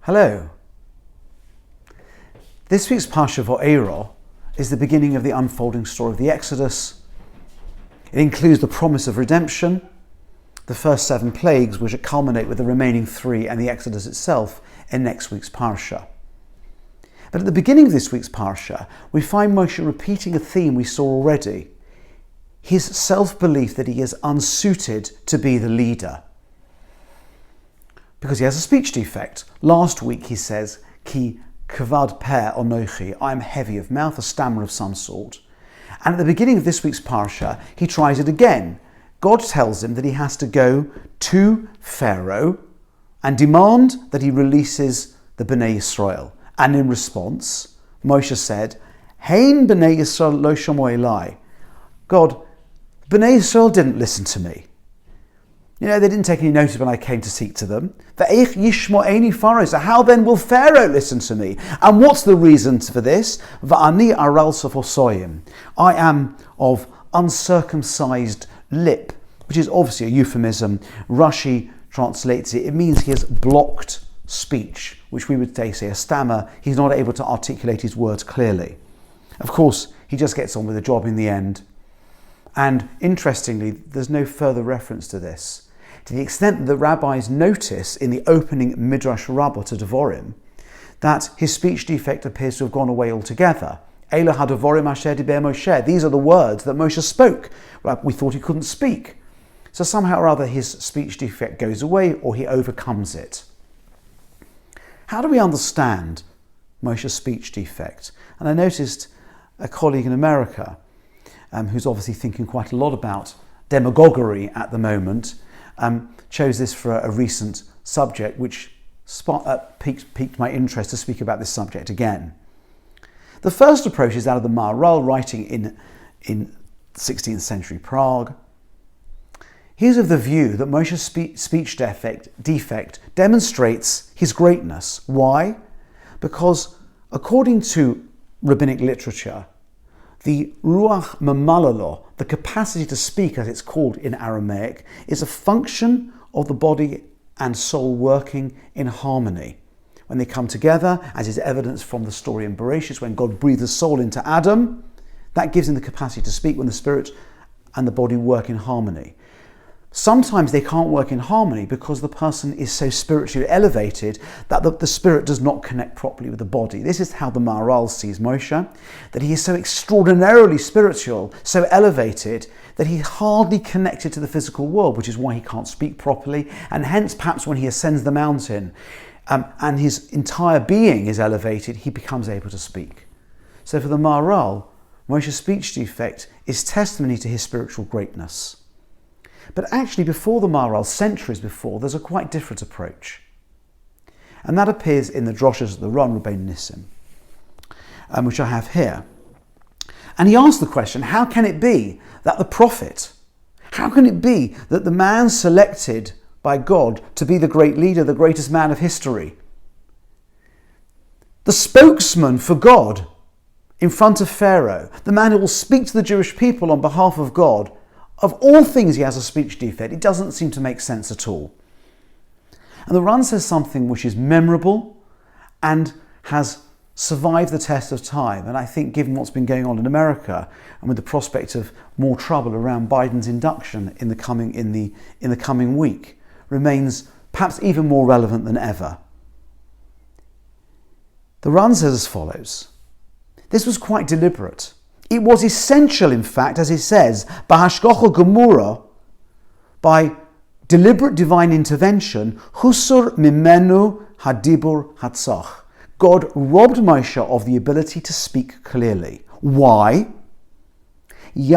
Hello. This week's Parsha Va'era is the beginning of the unfolding story of the Exodus. It includes the promise of redemption, the first 7 plagues, which culminate with the remaining 3, and the Exodus itself in next week's Parsha. But at the beginning of this week's Parsha, we find Moshe repeating a theme we saw already: his self-belief that he is unsuited to be the leader, because he has a speech defect. Last week he says, Ki kavad peh onochi, I am heavy of mouth, a stammer of some sort. And at the beginning of this week's Parsha, he tries it again. God tells him that he has to go to Pharaoh and demand that he releases the Bnei Yisrael. And in response, Moshe said, Hein Bnei Yisrael lo shomo elai. God, Bnei Yisrael didn't listen to me. They didn't take any notice when I came to speak to them. Ve'ech yishmo'eni Pharaoh. So how then will Pharaoh listen to me? And what's the reason for this? Va'ani aral sofosoyim. I am of uncircumcised lip, which is obviously a euphemism. Rashi translates it. It means he has blocked speech, which we would say a stammer. He's not able to articulate his words clearly. Of course, he just gets on with the job in the end. And interestingly, there's no further reference to this, to the extent that the rabbis notice in the opening Midrash Rabbah to Devorim that his speech defect appears to have gone away altogether. Eila haDevorim asher diber Moshe. These are the words that Moshe spoke. We thought he couldn't speak. So somehow or other his speech defect goes away, or he overcomes it. How do we understand Moshe's speech defect? And I noticed a colleague in America, who's obviously thinking quite a lot about demagoguery at the moment, chose this for a recent subject, which piqued my interest to speak about this subject again. The first approach is out of the Maharal, writing in 16th century Prague. He's of the view that Moshe's speech defect demonstrates his greatness. Why? Because according to rabbinic literature, the ruach mamalalo, the capacity to speak as it's called in Aramaic, is a function of the body and soul working in harmony. When they come together, as is evidenced from the story in Bereshit, when God breathed the soul into Adam, that gives him the capacity to speak when the spirit and the body work in harmony. Sometimes they can't work in harmony because the person is so spiritually elevated that the spirit does not connect properly with the body. This is how the Maharal sees Moshe, that he is so extraordinarily spiritual, so elevated, that he's hardly connected to the physical world, which is why he can't speak properly, and hence perhaps when he ascends the mountain and his entire being is elevated, he becomes able to speak. So for the Maharal, Moshe's speech defect is testimony to his spiritual greatness. But actually, before the Maharal, centuries before, there's a quite different approach. And that appears in the Droshes of the Ron Rabbi Nissim, which I have here. And he asked the question, how can it be that the prophet, how can it be that the man selected by God to be the great leader, the greatest man of history, the spokesman for God in front of Pharaoh, the man who will speak to the Jewish people on behalf of God, of all things he has a speech defect? It doesn't seem to make sense at all. And the Ran says something which is memorable and has survived the test of time. And I think given what's been going on in America and with the prospect of more trouble around Biden's induction in the coming week, remains perhaps even more relevant than ever. The Ran says as follows: this was quite deliberate. It was essential, in fact, as he says, Bahashkocha Gemura, by deliberate divine intervention, Husur Mimenu Hadibur Hatzach. God robbed Moshe of the ability to speak clearly. Why? We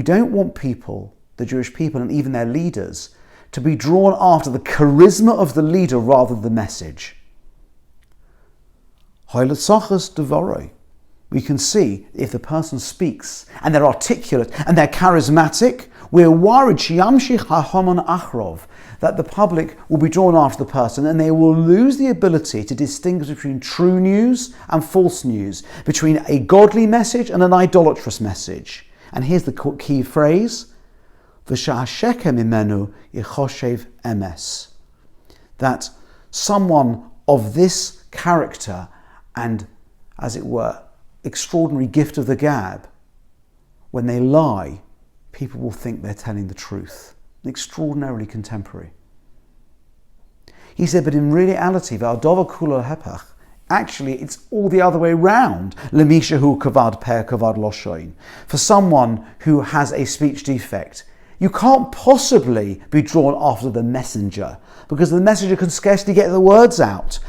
don't want people, the Jewish people and even their leaders, to be drawn after the charisma of the leader rather than the message. We can see if the person speaks and they're articulate and they're charismatic, we're worried that the public will be drawn after the person and they will lose the ability to distinguish between true news and false news, between a godly message and an idolatrous message. And here's the key phrase: V'sha'ashekem imenu yichoshev emes. That someone of this character and, as it were, extraordinary gift of the gab, when they lie, people will think they're telling the truth. Extraordinarily contemporary. He said, but in reality, actually it's all the other way round. Lemishahu kavad per kavad loshoin. For someone who has a speech defect, you can't possibly be drawn after the messenger, because the messenger can scarcely get the words out.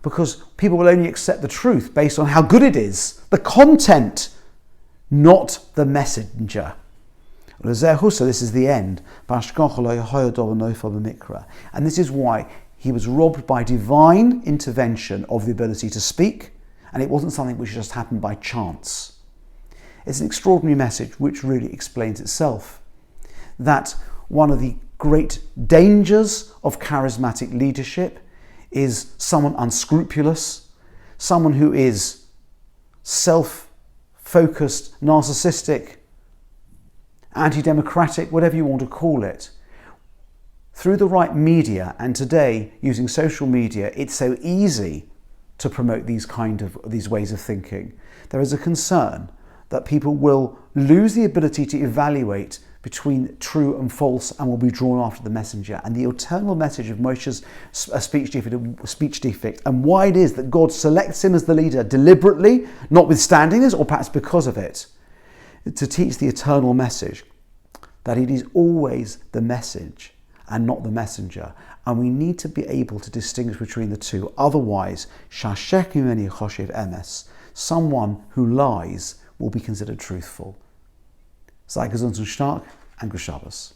Because people will only accept the truth based on how good it is, the content, not the messenger. So this is the end. And this is why he was robbed by divine intervention of the ability to speak, and it wasn't something which just happened by chance. It's an extraordinary message which really explains itself. That one of the great dangers of charismatic leadership is someone unscrupulous, someone who is self-focused, narcissistic, anti-democratic, whatever you want to call it. Through the right media, and today using social media, it's so easy to promote these ways of thinking. There is a concern that people will lose the ability to evaluate between true and false and will be drawn after the messenger. And the eternal message of Moshe's speech defect and why it is that God selects him as the leader deliberately, notwithstanding this, or perhaps because of it, to teach the eternal message that it is always the message and not the messenger. And we need to be able to distinguish between the two. Otherwise, someone who lies will be considered truthful. Sei gesund und stark and Good Shabbos.